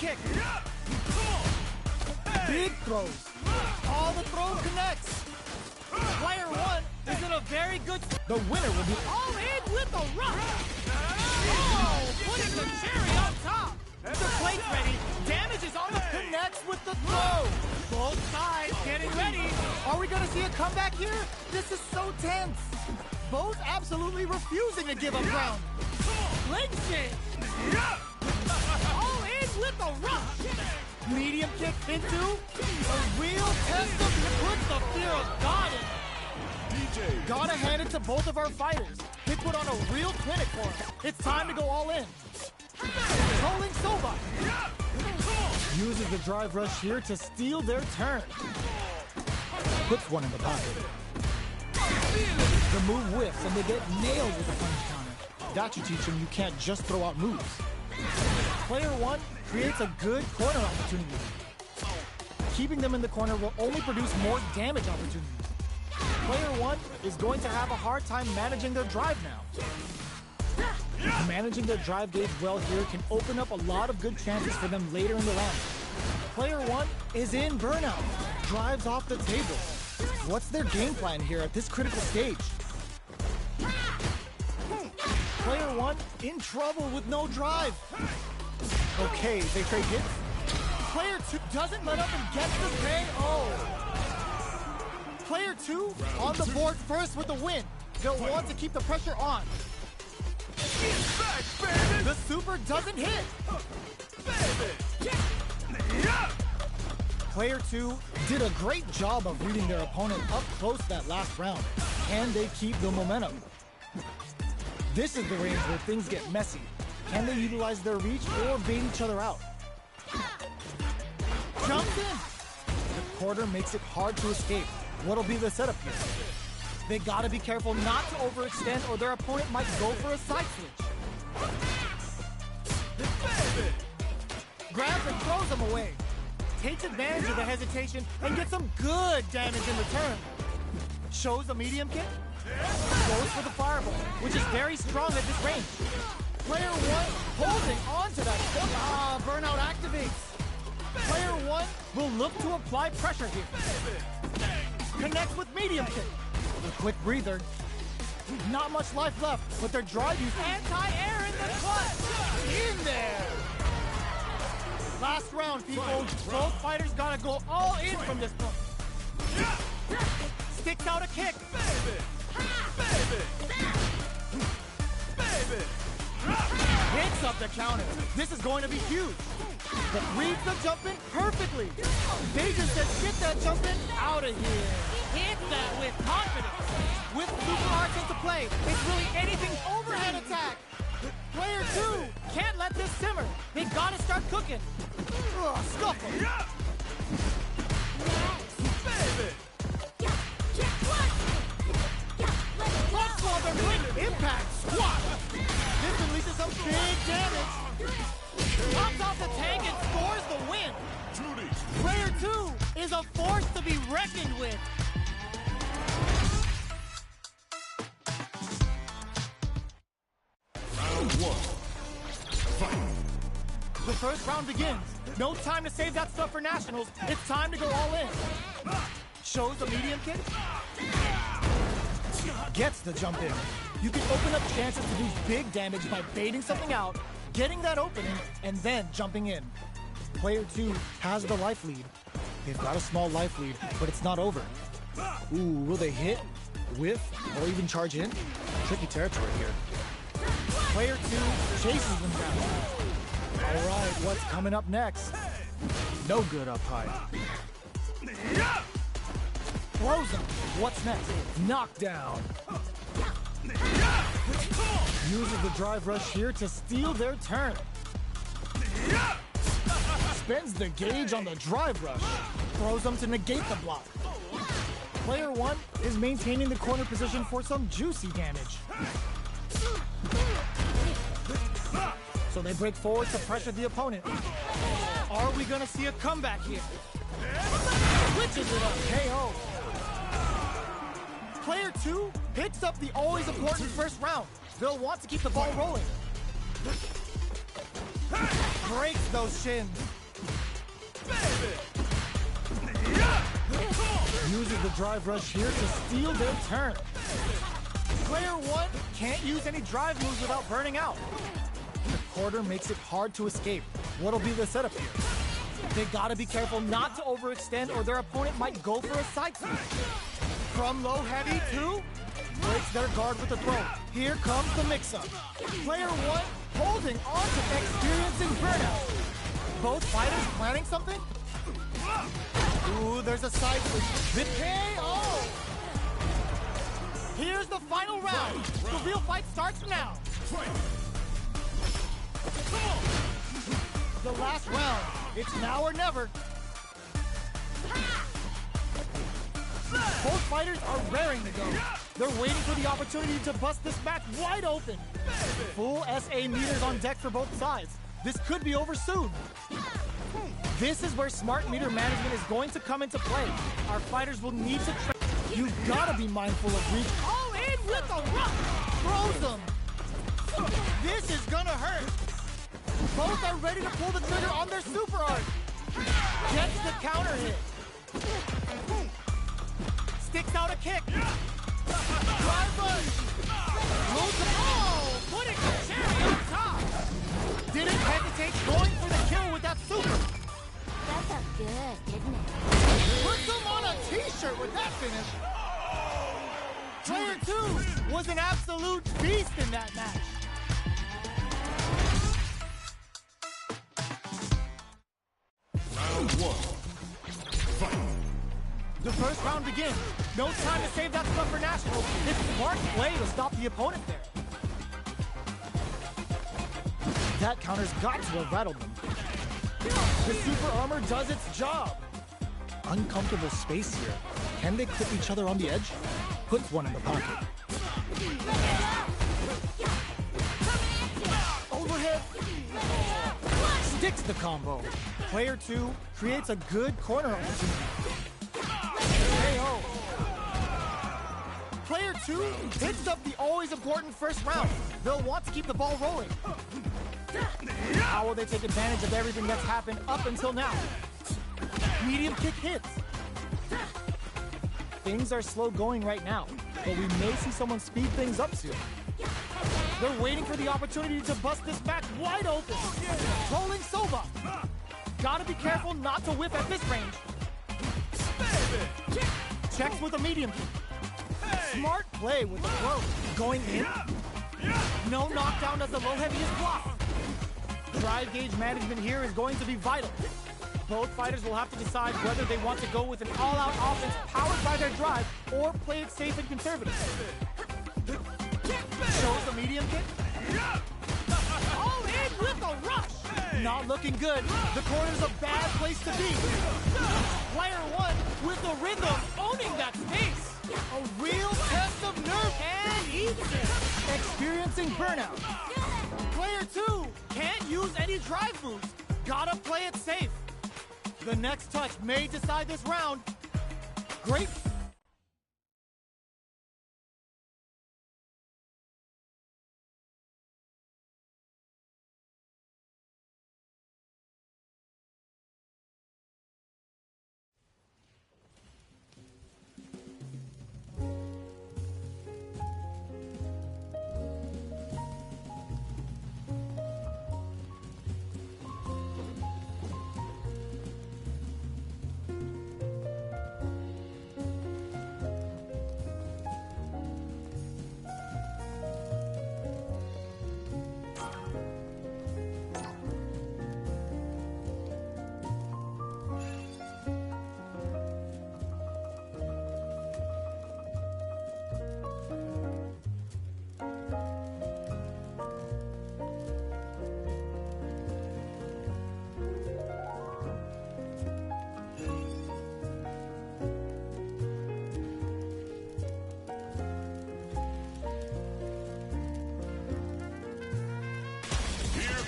kick. Big throws. All the throw connects. Player one is in a very good... The winner will be all in with a rush. Oh, putting the cherry on top. The plate's ready. Damage is on the... Connects with the throw. Both sides getting ready. Are we going to see a comeback here? This is so tense. Both absolutely refusing to give up ground. Leg shake. All in with a rush. Medium kick into a real test of puts the fear of God in. DJ. Gotta hand it to both of our fighters. They put on a real clinic for us. It's time to go all in. Controlling Soba. Uses the drive rush here to steal their turn. Puts one in the pocket. The move whiffs and they get nailed with a punch counter. That should teach them you can't just throw out moves. Player one creates a good corner opportunity. Keeping them in the corner will only produce more damage opportunities. Player one is going to have a hard time managing their drive now. Managing their drive gauge well here can open up a lot of good chances for them later in the round. Player one is in burnout. Drives off the table. What's their game plan here at this critical stage? Player one in trouble with no drive. Okay, they trade hits. Player two doesn't let up and gets the KO. Player two on the board first with the win. They'll want to keep the pressure on. The super doesn't hit. Player two did a great job of reading their opponent up close that last round. Can they keep the momentum? This is the range where things get messy. Can they utilize their reach or bait each other out? Jumps in! The quarter makes it hard to escape. What'll be the setup here? They gotta be careful not to overextend or their opponent might go for a side switch. Grabs and throws them away. Takes advantage of the hesitation and gets some good damage in return. Shows a medium kick. Goes for the fireball, which is very strong at this range. Player one holding on to that. Burnout activates. Player one will look to apply pressure here. Connects with medium kick. A quick breather. Not much life left, but their drive use anti-air in the clutch. In there. Last round, people. Both fighters gotta go all in from this point. Sticks out a kick. Hits up the counter. This is going to be huge. But reads the jump in perfectly. Deja says, get that jump in out of here. Hit that with confidence. With super arts into play, it's really anything overhead attack. Player two can't let this simmer. They gotta start cooking. Scuffle. Impact squat. This can lead to some big damage. Pops off the tank and scores the win. Player two is a force to be reckoned with. Round one. Fight. The first round begins. No time to save that stuff for nationals. It's time to go all in. Shows a medium kick. Gets the jump in. You can open up chances to do big damage by baiting something out, getting that opening, and then jumping in. Player two has the life lead. They've got a small life lead, but it's not over. Ooh, will they hit, whiff, or even charge in? Tricky territory here. Player two chases them down. All right, what's coming up next? No good up high. Throws him. What's next? Knockdown. Uses the drive rush here to steal their turn. Spends the gauge on the drive rush. Throws them to negate the block. Player one is maintaining the corner position for some juicy damage. So they break forward to pressure the opponent. Are we gonna see a comeback here? Switches it up. KO. Player two picks up the always important first round. They'll want to keep the ball rolling. Breaks those shins. Uses the drive rush here to steal their turn. Player 1 can't use any drive moves without burning out. The quarter makes it hard to escape. What'll be the setup here? They gotta be careful not to overextend or their opponent might go for a side switch. From low heavy to breaks their guard with the throw. Here comes the mix-up. Player 1 holding on to experiencing burnout. Both fighters planning something? Ooh, there's a side switch. The KO! Here's the final round. The real fight starts now. The last round. It's now or never. Both fighters are raring to go. They're waiting for the opportunity to bust this match wide open. Full SA meters on deck for both sides. This could be over soon. This is where smart meter management is going to come into play. Our fighters will need to You've gotta be mindful of reach. All in with the rush! Throws them! This is gonna hurt! Both are ready to pull the trigger on their super art. Gets the counter hit. Sticks out a kick. Drive rush! Oh! Putting the cherry on top! Didn't hesitate going for the kill with that super. That felt good, didn't it? Puts him on a t-shirt with that finish. Player 2 was an absolute beast in that match. Round 1. Fight. The first round begins. No time to save that stuff for Nationals. It's smart play to stop the opponent there. That counter's got to have rattled them. The super armor does its job. Uncomfortable space here. Can they clip each other on the edge? Puts one in the pocket. Overhead. Sticks the combo. Player 2 creates a good corner opportunity. KO. Player 2 hits up the always important first round. They'll want to keep the ball rolling. How will they take advantage of everything that's happened up until now? Medium kick hits. Things are slow going right now, but we may see someone speed things up soon. They're waiting for the opportunity to bust this match wide open. Rolling Soba. Gotta be careful not to whip at this range. Checks with a medium kick. Smart play with the throw. Going in. No knockdown as the low heavy is blocked. Drive gauge management here is going to be vital. Both fighters will have to decide whether they want to go with an all-out offense powered by their drive or play it safe and conservative. Shows the medium kick. All in with a rush! Not looking good. The corner's a bad place to be. Player 1 with the rhythm owning that space. A real test of nerve and eats it. Experiencing burnout. Player 2 can't use any drive moves. Gotta play it safe. The next touch may decide this round. Great.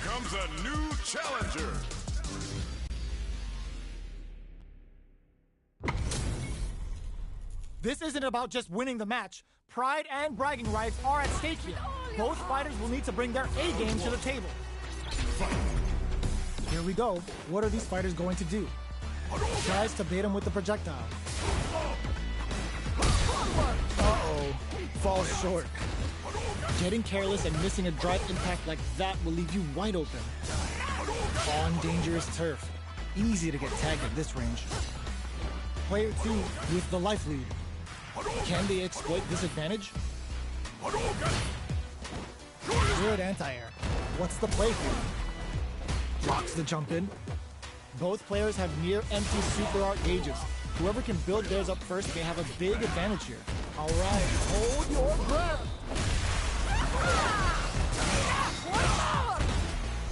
Comes a new challenger. This isn't about just winning the match. Pride and bragging rights are at stake here. Both fighters will need to bring their A game to the table. Fight. Here we go. What are these fighters going to do? Tries to bait him with the projectile. Uh-oh. Falls short. Getting careless and missing a drive impact like that will leave you wide open. On dangerous turf. Easy to get tagged at this range. Player 2 with the life lead. Can they exploit this advantage? Good anti-air. What's the play here? Blocks the jump in. Both players have near empty super art gauges. Whoever can build theirs up first may have a big advantage here. All right, hold your breath.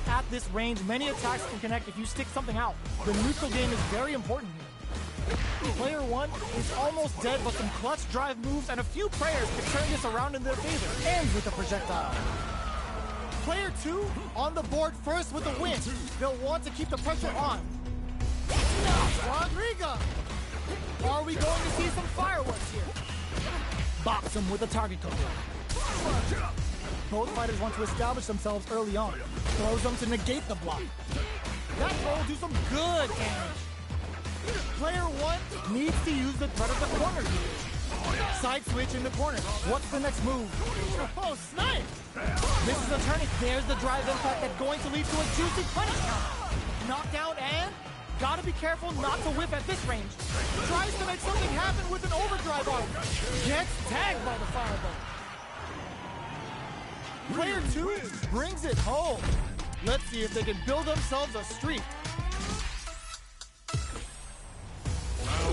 At this range, many attacks can connect if you stick something out. The neutral game is very important here. Player 1 is almost dead, but some clutch drive moves and a few prayers can turn this around in their favor. Ends with a projectile. Player 2 on the board first with a win. They'll want to keep the pressure on. Rodrigo! Are we going to see some fireworks here? Bops him with a target control. Both fighters want to establish themselves early on. Throws them to negate the block. That throw will do some good damage. Player 1 needs to use the threat of the corner here. Side switch in the corner. What's the next move? Oh, snipe! This is a turning. There's the drive impact that's going to lead to a juicy punish count. Knockdown and gotta be careful not to whip at this range. Tries to make something happen with an overdrive arm. Gets tagged by the fireball. Player 2 brings it home. Let's see if they can build themselves a streak.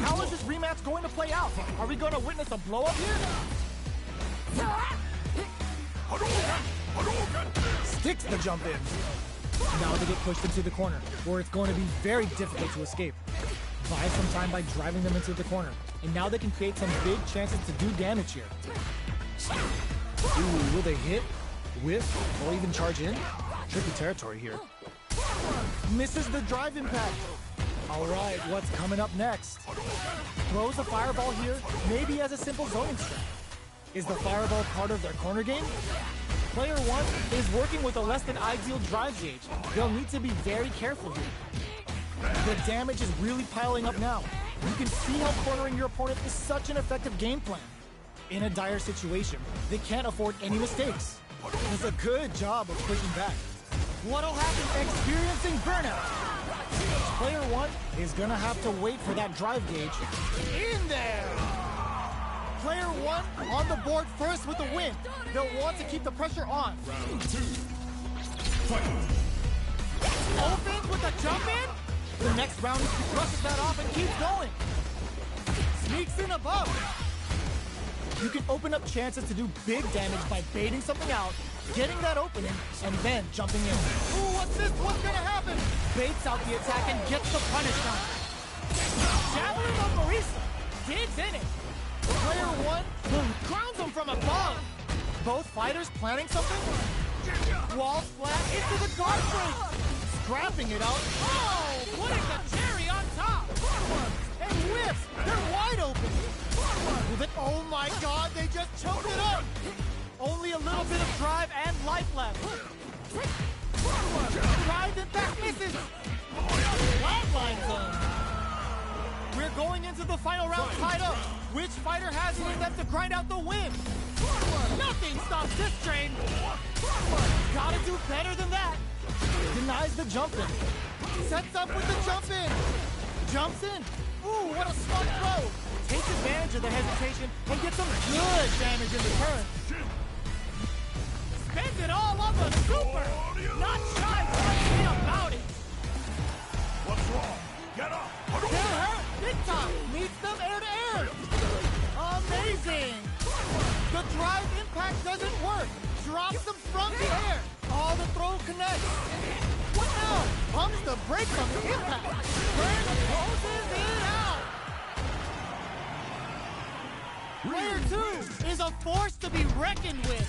How is this rematch going to play out? Are we going to witness a blow-up here? Sticks the jump in. Now they get pushed into the corner, where it's going to be very difficult to escape. Buy some time by driving them into the corner, and now they can create some big chances to do damage here. Ooh, will they hit, whiff, or even charge in? Tricky territory here. Misses the drive impact. All right, what's coming up next? Throws a fireball here, maybe as a simple zoning strat. Is the fireball part of their corner game? Player 1 is working with a less than ideal drive gauge. They'll need to be very careful here. The damage is really piling up now. You can see how cornering your opponent is such an effective game plan. In a dire situation, they can't afford any mistakes. Does a good job of pushing back. What'll happen? Experiencing burnout. Player 1 is gonna have to wait for that drive gauge. In there! Player 1 on the board first with the win. They'll want to keep the pressure on. Round 2. Fight. Opens with a jump in. The next round, he brushes that off and keeps going. Sneaks in above. You can open up chances to do big damage by baiting something out, getting that opening, and then jumping in. Ooh, what's this? What's gonna happen? Baits out the attack and gets the punish down. Javelin of Marisa digs in it. Player 1 crowns him from above. Both fighters planning something. Wall flat into the guard break. Scrapping it out. Oh, putting the cherry on top. And whiffs. They're wide open. Oh my God, they just choked it up. Only a little bit of drive and life left. Drive impact misses. Flatline zone. We're going into the final round tied up. Which fighter has it in them to grind out the win? Nothing stops this train. Gotta do better than that. Denies the jump in. Sets up with the jump in. Jumps in. Ooh, what a smart throw. Takes advantage of the hesitation and gets some good damage in return. Spends it all on the super. Not shy talking about it. What's wrong? Get up. They're hurt big time. Meets them air to air. Amazing. The drive impact doesn't work. Drops them from the air. All the throw connects. What now? Pumps the brakes on the impact. Burn closes it out. Player 2 is a force to be reckoned with.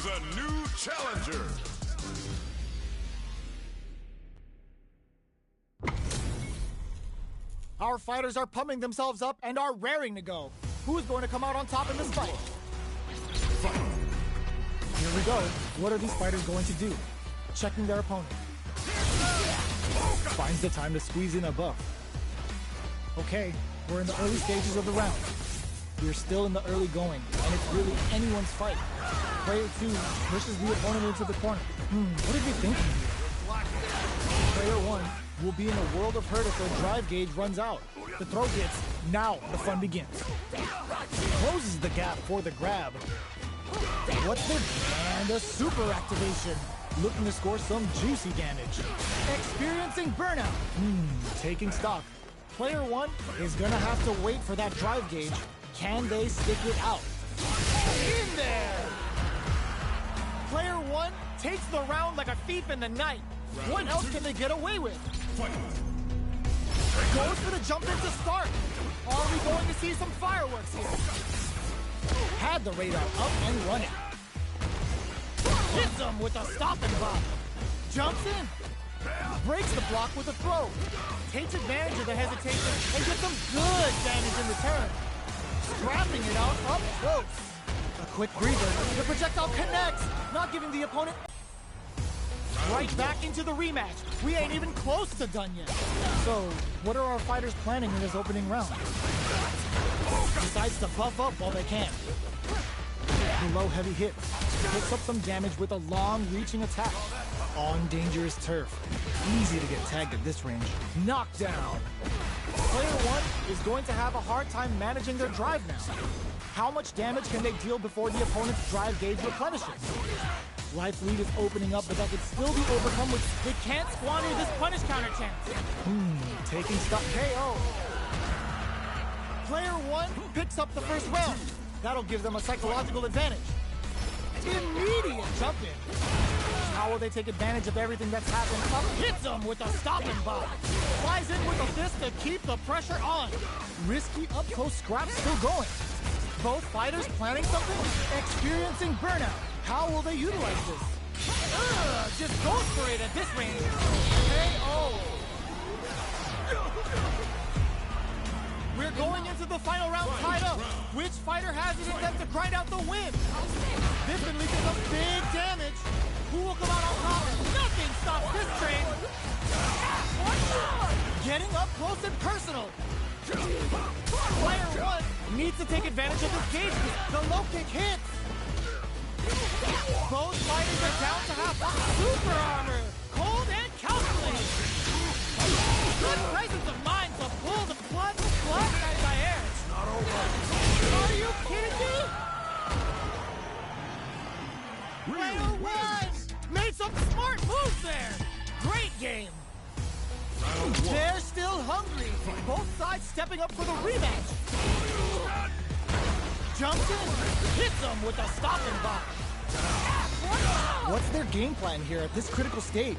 Choose a new challenger. Our fighters are pumping themselves up and are raring to go. Who's going to come out on top in this fight? Here we go. What are these fighters going to do? Checking their opponent. Finds the time to squeeze in a buff. Okay, we're in the early stages of the round. We're still in the early going, and it's really anyone's fight. Player 2 pushes the opponent into the corner. What are they thinking here? Player 1 will be in a world of hurt if their drive gauge runs out. The throw hits, now the fun begins. Closes the gap for the grab. What's their... And a super activation. Looking to score some juicy damage. Experiencing burnout. Taking stock. Player 1 is gonna have to wait for that drive gauge. Can they stick it out? In there! Player 1 takes the round like a thief in the night. What else can they get away with? Goes for the jump in to start. Are we going to see some fireworks here? Had the radar up and running. Hits him with a stop and bop. Jumps in. Breaks the block with a throw. Takes advantage of the hesitation and gets some good damage in return. Scrapping it out up close. A quick breather. The projectile connects, not giving the opponent... Right back into the rematch. We ain't even close to done yet. So, what are our fighters planning in this opening round? Decides to buff up while they can. Low heavy hits. Picks up some damage with a long-reaching attack. On dangerous turf. Easy to get tagged at this range. Knockdown. Player 1 is going to have a hard time managing their drive now. How much damage can they deal before the opponent's drive gauge replenishes? Life lead is opening up, but that could still be overcome with... They can't squander this punish counter chance. Taking stock KO. Player 1 picks up the first round. That'll give them a psychological advantage. Immediate jump in. How will they take advantage of everything that's happened? Up hits them with a stop and bop. Flies in with a fist to keep the pressure on. Risky up-close scrap still going. Both fighters planning something? Experiencing burnout. How will they utilize this? Just goes for it at this range. KO. We're going into the final round tied up. Which fighter has it in them to grind out the win? This can lead to some big damage. Who will come out on top? Nothing stops this train. Getting up close and personal. Player 1 needs to take advantage of this gauge. The low kick hits. Both fighters are down to half super armor. Cold and calculated. Good presence of mind to pull the blood anti-air. It's not over. Are you kidding me? Player 1 made some smart moves there. Great game. They're still hungry. Both sides stepping up for the rematch. Jumps in, hits them with a stop and bop. What's their game plan here at this critical stage?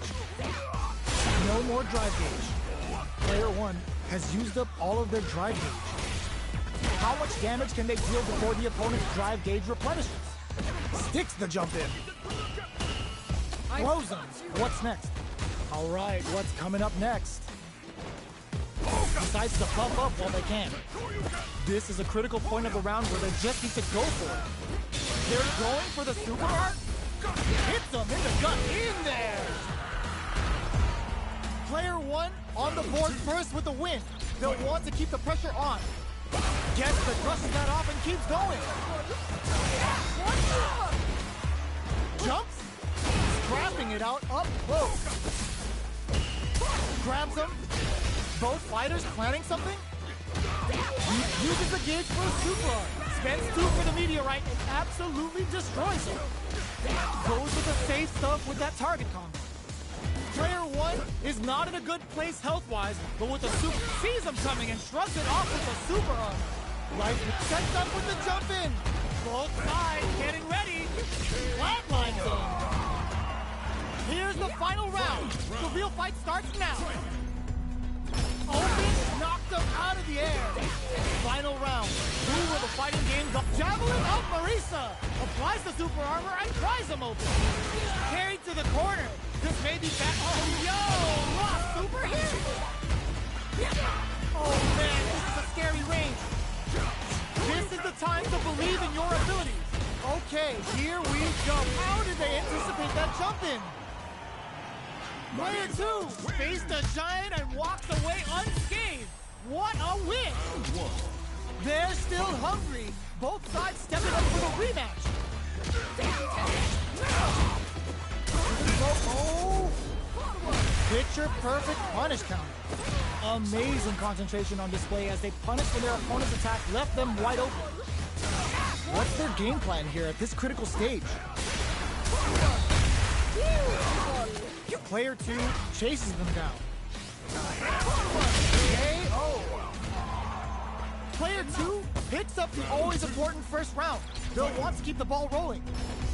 No more drive gauge. Player 1 has used up all of their drive gauge. How much damage can they deal before the opponent's drive gauge replenishes? Sticks the jump in. Throws them. What's next? All right, what's coming up next? Decides to buff up while they can. This is a critical point of the round where they just need to go for it. They're going for the super art. Hits them in the gut. In there. Player 1 on the board first with the win. They'll want to keep the pressure on. Gets the brushes that off and keeps going. Jumps. Scrapping it out up close. Grabs him. Both fighters planning something? Uses the gauge for a super art. Spends 2 for the meteorite and absolutely destroys him. Goes with the safe stuff with that target combo. Player 1 is not in a good place health-wise, but with the super sees him coming and shrugs it off with a super arm. Life sets up with the jump in. Both sides getting ready. Flatlines him. Here's the final round. The real fight starts now. Open, knocked him out of the air. Final round. Who will the fighting game go? Javelin up Maurice versa. Applies the super armor and pries him open. Carried to the corner. This may be back. Oh, yo! Lost super here. Oh, man, this is a scary range. This is the time to believe in your abilities. Okay, here we go. How did they anticipate that jump in? Player 2 faced a giant and walked away unscathed. What a win! They're still hungry. Both sides stepping up for the rematch. Oh! Picture perfect punish counter. Amazing concentration on display as they punished when their opponent's attack left them wide open. What's their game plan here at this critical stage? Player 2 chases them down. KO. Player 2 picks up the always important first round. They'll want to keep the ball rolling.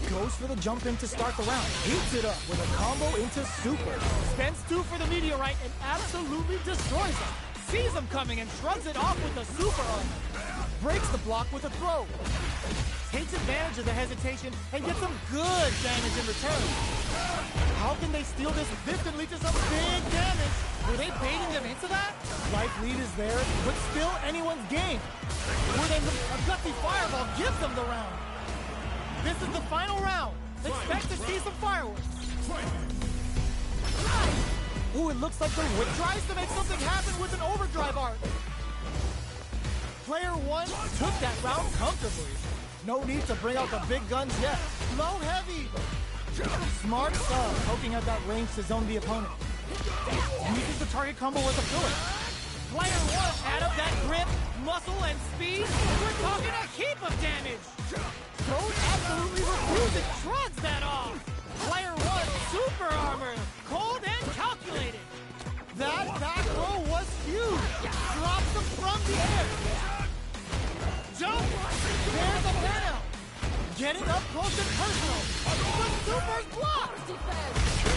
Goes for the jump in to start the round. Heats it up with a combo into super. Spends 2 for the meteorite and absolutely destroys him. Sees him coming and shrugs it off with a super armor. Breaks the block with a throw. Takes advantage of the hesitation and gets some good damage in return. How can they steal this and lead to some big damage? Were they baiting them into that? Life lead is there, but still anyone's game. Or then a gutsy fireball gives them the round. This is the final round. Expect to see some fireworks. Ooh, it looks like the Witch tries to make something happen with an overdrive art. Player 1 took that round comfortably. No need to bring out the big guns yet. Low heavy. Smart sub, poking at that range to zone the opponent. Uses the target combo with a filler. Player 1 add up that grip, muscle, and speed. We're talking a heap of damage. Don't absolutely refuse it. Shrugs that off. Player 1 super armor, cold and calculated. That back row was huge. Drops them from the air. Jump! There's a burnout! Getting up close and personal! The super's blocked!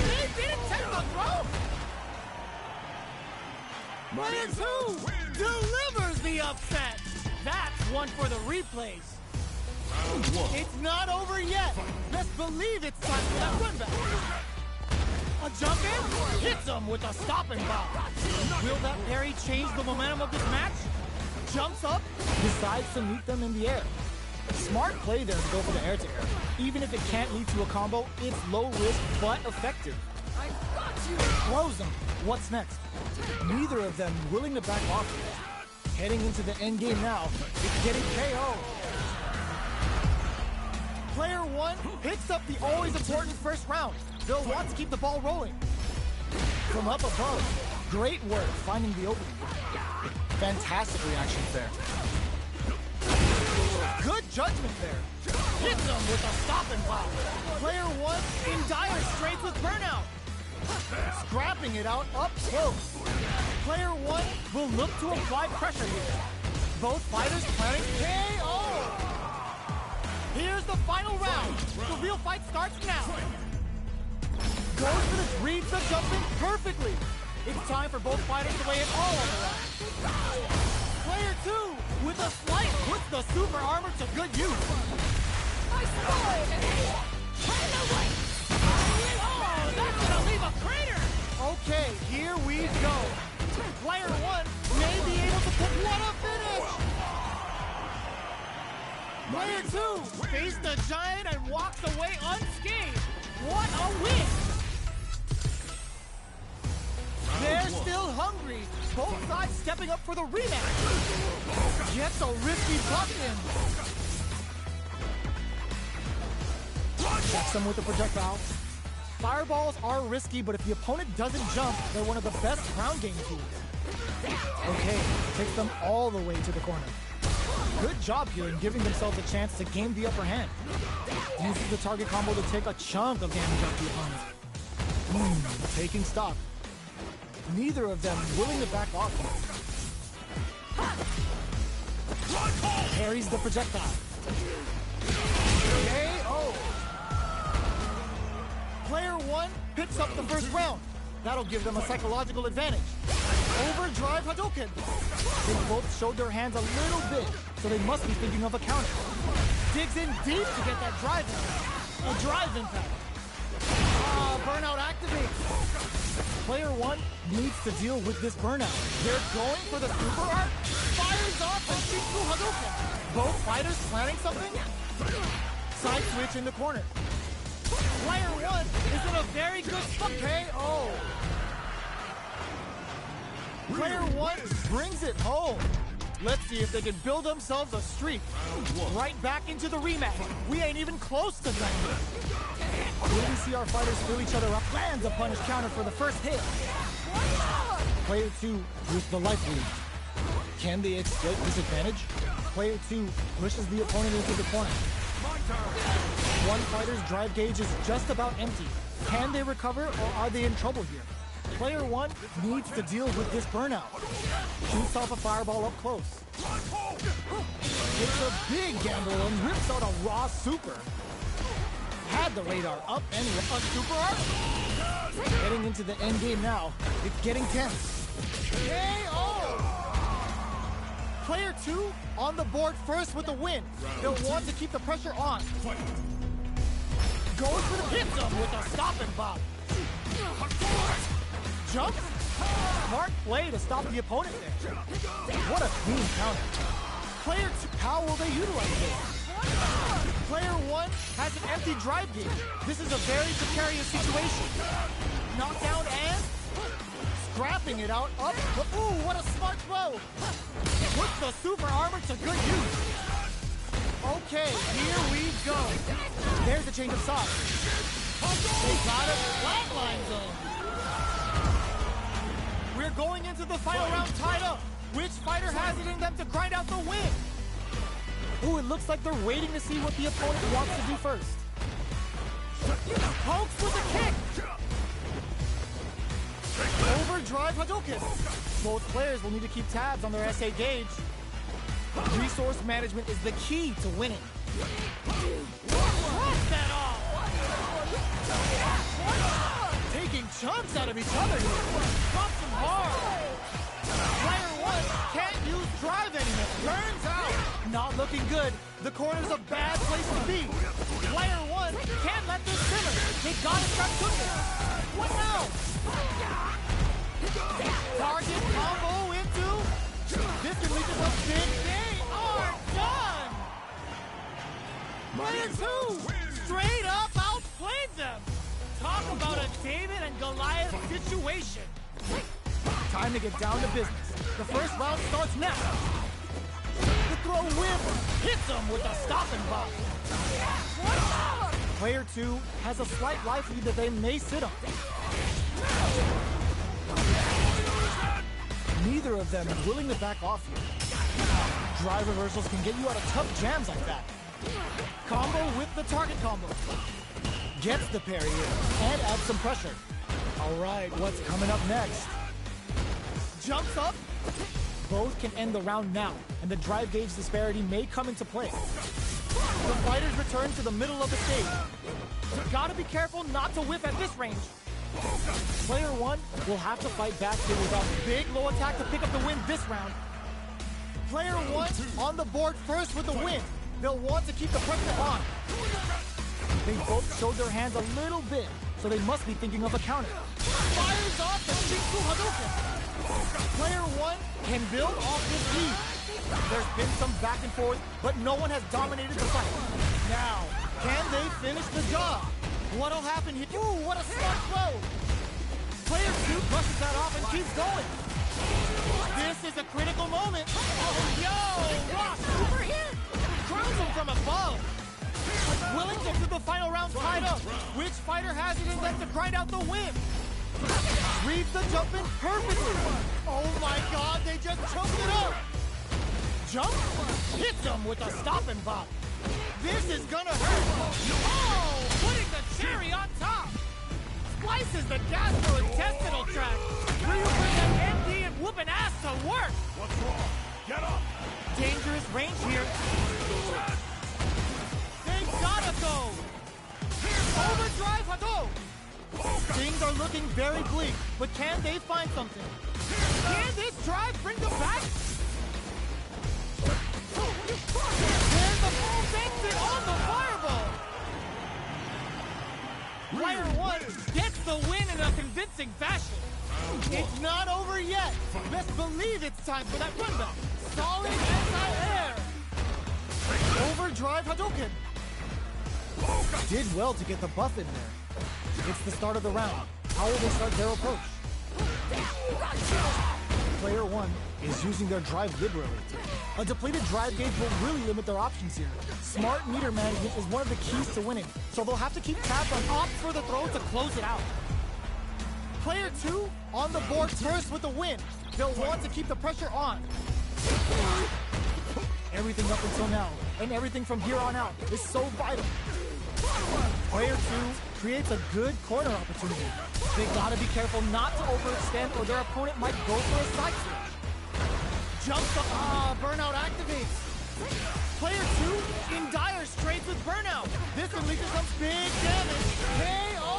They didn't take the throw! Player 2 delivers the upset! That's one for the replays. It's not over yet! Best believe it's time for that run back! A jump in? Hits him with a stopping bomb! Will that parry change the momentum of this match? Jumps up, decides to meet them in the air. Smart play there to go for the air-to-air. Even if it can't lead to a combo, it's low risk but effective. I got you! Throws them. What's next? Neither of them willing to back off yet. Heading into the end game now, it's getting KO. Player 1 picks up the always important first round. They'll want to keep the ball rolling. From up above, great work finding the opening. Fantastic reactions there. Good judgment there. Hits them with a stopping block. Player 1 in dire straits with burnout. Scrapping it out up close. Player 1 will look to apply pressure here. Both fighters planning KO. Here's the final round. The real fight starts now. Goes for this, reads the jump in perfectly. It's time for both fighters to lay it all on the line. Player 2 with a slight puts the super armor to good use. I saw it! Oh, that's gonna leave a crater! Okay, here we go. Player 1 may be able to put what a finish! Player 2 faced a giant and walked away unscathed. What a win! They're still hungry. Both sides stepping up for the rematch. Gets a risky buck in. Checks them with the projectile. Fireballs are risky, but if the opponent doesn't jump, they're one of the best ground game tools. Okay, takes them all the way to the corner. Good job here in giving themselves a chance to gain the upper hand. Uses the target combo to take a chunk of damage off the opponent. Taking stock. Neither of them willing to back off. Parries the projectile. KO. Player 1 picks up the first round. That'll give them a psychological advantage. Overdrive Hadouken! They both showed their hands a little bit, so they must be thinking of a counter. Digs in deep to get that drive in. A drive impact. Burnout activates. Player 1 needs to deal with this burnout. They're going for the super art. Fires off the Shinku Hadouken. Both fighters planning something? Side switch in the corner. Player 1 is in a very good spot. KO. Player 1 brings it home. Let's see if they can build themselves a streak. Right back into the rematch. We ain't even close to that. Will we see our fighters fill each other up? Lands a punish counter for the first hit. Player 2 with the life lead. Can they exploit this advantage? Player 2 pushes the opponent into the corner. One fighter's drive gauge is just about empty. Can they recover or are they in trouble here? Player 1 needs to deal with this burnout. Shoots off a fireball up close. It's a big gamble and rips out a raw super. Had the radar up and a super art. Getting into the end game now. It's getting tense. KO! Player 2 on the board first with the win. They'll want to keep the pressure on. Goes for the hit zone with a stop and bop. Jump? Smart play to stop the opponent there. What a clean counter. Player 2, how will they utilize this? Player 1 has an empty drive gauge. This is a very precarious situation. Knockdown and scrapping it out up. Ooh, what a smart throw. Puts the super armor to good use. Okay, here we go. There's a change of sides. They got a flatline zone. We're going into the final round tied up. Which fighter has it in them to grind out the win? Ooh, it looks like they're waiting to see what the opponent wants to do first. Pokes with a kick. Overdrive Hadouken. Both players will need to keep tabs on their SA gauge. Resource management is the key to winning. Cross that off. Taking chunks out of each other here. Bumps them hard. Player 1 can't use drive anymore. Turns out. Not looking good. The corner's a bad place to be. Player 1 can't let this simmer. They gotta start cooking. What now? Target combo into. This can lead to the big. They are done. Player 2 straight up outplayed them. Talk about a David and Goliath situation. Time to get down to business. The first round starts now. The throw whip hits him with a stop and bop. Player 2 has a slight life lead that they may sit on. Neither of them is willing to back off here. Drive reversals can get you out of tough jams like that. Combo with the target combo. Gets the parry in and adds some pressure. All right, what's coming up next? Jumps up. Both can end the round now, and the drive gauge disparity may come into play. The fighters return to the middle of the stage. You gotta be careful not to whip at this range. Player 1 will have to fight back here without big low attack to pick up the win this round. Player 1 on the board first with the win. They'll want to keep the pressure on. They both showed their hands a little bit, so they must be thinking of a counter. Fires off the Shinku Hadouken. Player 1 can build off this lead. There's been some back and forth, but no one has dominated the fight. Now, can they finish the job? What'll happen here? Ooh, what a smart throw! Player 2 brushes that off and keeps going. This is a critical moment. Oh, yo! Rock super hit! Crowns him from above. Willing to do the final round tied up. Which fighter has it in them to grind out the win? Reads the jump in perfectly. Oh my god, they just choked it up. Jump, hits him with a stop and bop. This is gonna hurt. Oh, putting the cherry on top. Slices the gastrointestinal tract. Ryu brings an MD and whooping ass to work. What's wrong? Get up. Dangerous range here. They gotta go. Overdrive Hadouken. Things are looking very bleak, but can they find something? Can this drive bring them back? And the ball banks it on the fireball! Player 1 gets the win in a convincing fashion. It's not over yet. Best believe it's time for that run back. Solid anti-air. Overdrive Hadouken. Did well to get the buff in there. It's the start of the round. How will they start their approach? Player 1 is using their drive liberally. A depleted drive gauge will really limit their options here. Smart meter management is one of the keys to winning, so they'll have to keep tabs on opt for the throw to close it out. Player 2 on the board first with the win. They'll want to keep the pressure on. Everything up until now, and everything from here on out, is so vital. Player 2 creates a good corner opportunity. They gotta be careful not to overextend or their opponent might go for a side switch. Jumps up, Burnout activates. Player 2 in dire straits with Burnout. This unleashes some big damage. KO!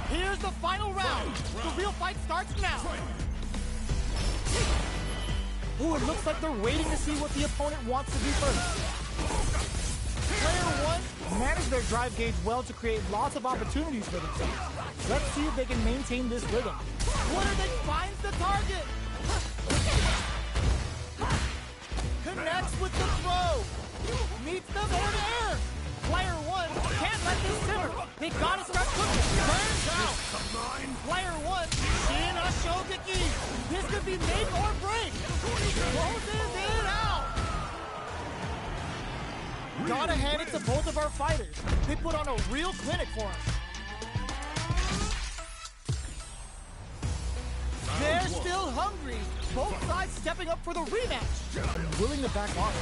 Here's the final round. The real fight starts now. Ooh, it looks like they're waiting to see what the opponent wants to do first. Player 1 managed their drive gauge well to create lots of opportunities for themselves. Let's see if they can maintain this rhythm. They finds the target. Connects with the throw. Meets them air. Player 1 can't let this simmer. They gotta start cooking. Burns out. Player 1, Shin Ashogeki. This could be make or break. Closes it out. Gotta hand it to both of our fighters. They put on a real clinic for us. They're still hungry. Both sides stepping up for the rematch. Willing to back off.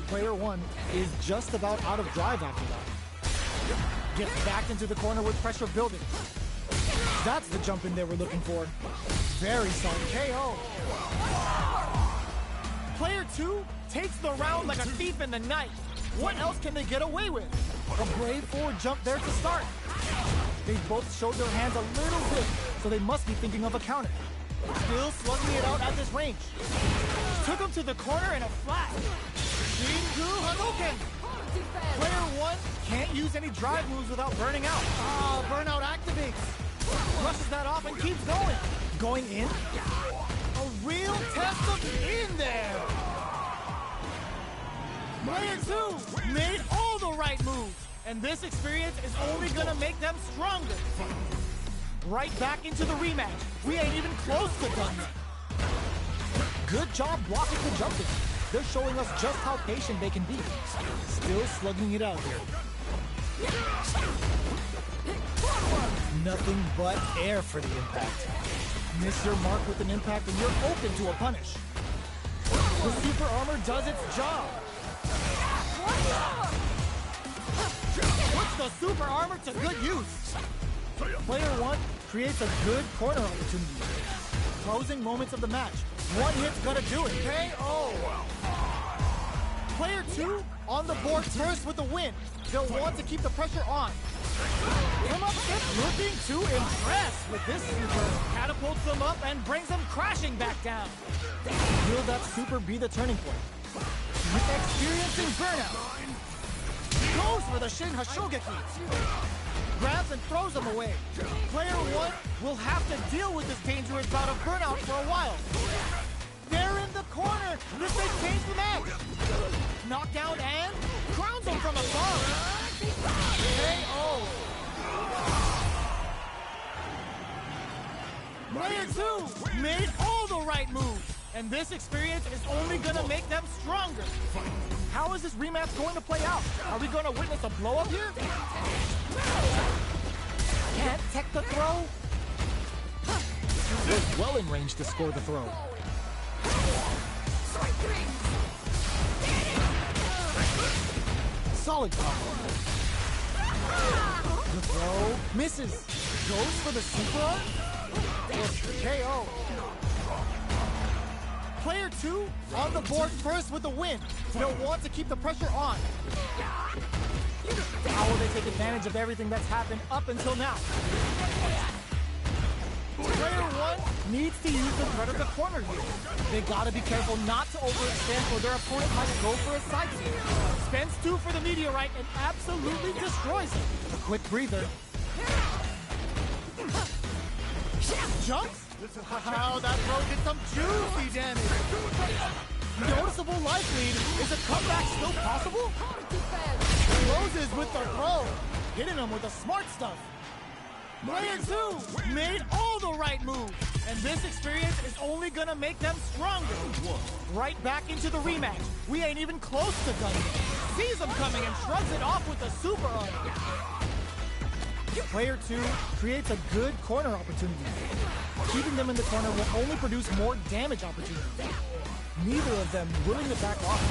Player 1 is just about out of drive after that. Gets back into the corner with pressure building. That's the jump in they were looking for. Very solid KO. Player 2 takes the round like a thief in the night. What else can they get away with? A brave forward jump there to start. They both showed their hands a little bit, so they must be thinking of a counter. Still slugging it out at this range. Took him to the corner in a flash. Shinku Hadouken! Player 1 can't use any drive moves without burning out. Burnout activates. Brushes that off and keeps going. Going in? A real test of in there! Player 2 made all the right moves, and this experience is only gonna make them stronger. Right back into the rematch. We ain't even close to done yet. Good job blocking the jumping. They're showing us just how patient they can be. Still slugging it out here. Nothing but air for the impact. Miss your mark with an impact and you're open to a punish. The super armor does its job. Puts the super armor to good use. Player 1 creates a good corner opportunity. Closing moments of the match. One hit's gonna do it. KO! Player 2 on the board first with the win. They'll want to keep the pressure on. Come up looking to impress with this super. Catapults them up and brings them crashing back down. Will that super be the turning point? Experiencing burnout. Goes for the Shin Hashogeki. Grabs and throws them away. Player 1 will have to deal with this dangerous bout of burnout for a while. They're in the corner. This may change the match. Knockdown and crowns them from above. KO. Player 2 made all the right moves, and this experience is only gonna make them stronger. How is this rematch going to play out? Are we gonna witness a blow up here? Can't tech the throw? Was well in range to score the throw. Solid combo. The throw misses. Goes for the super arm? KO. Player 2 on the board first with the win. They'll want to keep the pressure on. How will they take advantage of everything that's happened up until now? Player one needs to use the threat of the corner here. They gotta be careful not to overextend or their opponent might go for a side steal. Spends 2 for the meteorite and absolutely destroys it. A quick breather. Jumps? Wow, that throw did some juicy damage. Noticeable life lead. Is a comeback still possible? Closes with the throw. Hitting him with the smart stuff. Player 2 made all the right moves, and this experience is only gonna make them stronger. Right back into the rematch. We ain't even close to done yet. Sees him coming and shrugs it off with a super arm. Player 2 creates a good corner opportunity. Keeping them in the corner will only produce more damage opportunities. Neither of them willing to back off.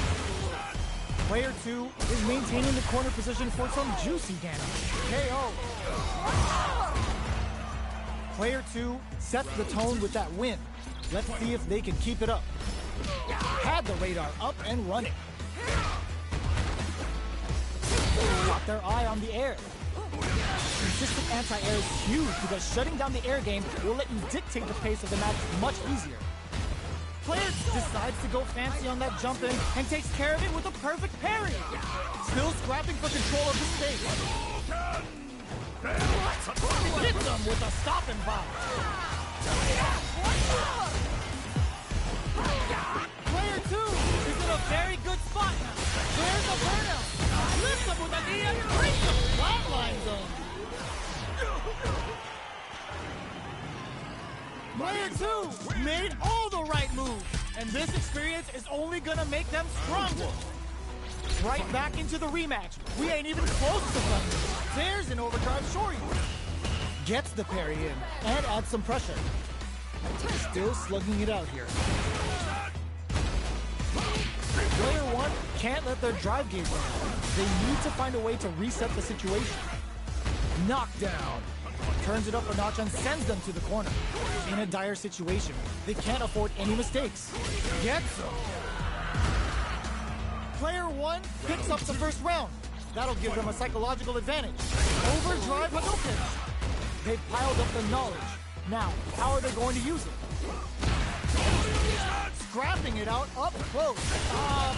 Player 2 is maintaining the corner position for some juicy damage. KO. Player 2 sets the tone with that win. Let's see if they can keep it up. Had the radar up and running. Got their eye on the air. Consistent anti-air is huge because shutting down the air game will let you dictate the pace of the match much easier. Player decides to go fancy on that jump in and takes care of it with a perfect parry. Still scrapping for control of the stage. Hits them with a stopping bomb. Player 2 is in a very good spot now. There's a burnout. Lifts him with a knee and breaks him. Flatline zone. Player 2 made all the right moves, and this experience is only gonna make them stronger. Right back into the rematch. We ain't even close to done. There's an overdrive Shoryu. Gets the parry in and adds some pressure. Still slugging it out here. Player 1 can't let their drive gauge run out. They need to find a way to reset the situation. Knockdown. Turns it up a notch and sends them to the corner. In a dire situation, they can't afford any mistakes. Gets them. Player 1 picks up the first round. That'll give them a psychological advantage. Overdrive Hadouken. They've piled up the knowledge. Now, how are they going to use it? Scrapping it out up close.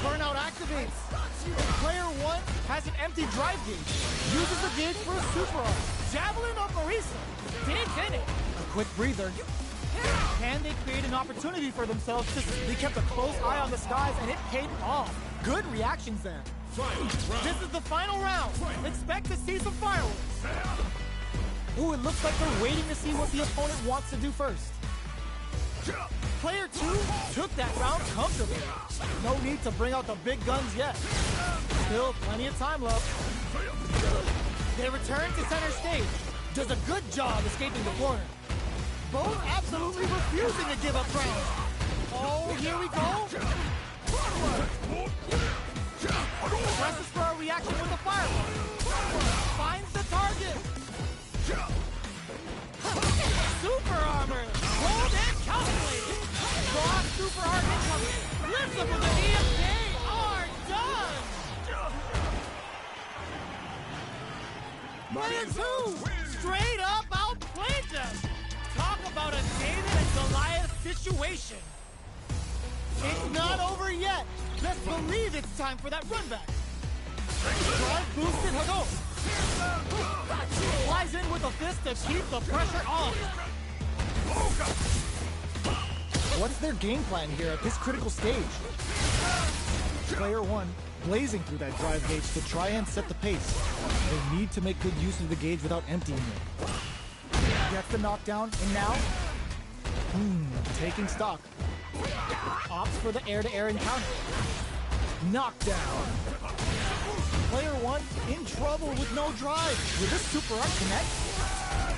Burnout activates. Player 1 has an empty drive gauge. Uses the gauge for a super arm. Javelin of Marisa. Digs in it. A quick breather. Can they create an opportunity for themselves? They kept a close eye on the skies and it paid off. Good reactions there. This is the final round. Expect to see some fireworks. Ooh, it looks like they're waiting to see what the opponent wants to do first. Player 2 took that round comfortably. No need to bring out the big guns yet. Still plenty of time left. They return to center stage. Does a good job escaping the corner. Both absolutely refusing to give up ground. Oh, here we go. Presses for a reaction with a fireball. Finds the target. Super armor. Rolled and calculated. Broad super arm incoming. Lifts up with an EMK. Are done. Player 2 straight up outplayed them. Talk about a David and Goliath situation. It's not over yet. Let's believe it's time for that run back. Drive boosted Hadouken. Flies in with a fist to keep the pressure on. What's their game plan here at this critical stage? Player 1 blazing through that drive gauge to try and set the pace. They need to make good use of the gauge without emptying it. Gets the knockdown, and now, taking stock. Opts for the air-to-air encounter. Knockdown. Player 1 in trouble with no drive. Will this super art connect?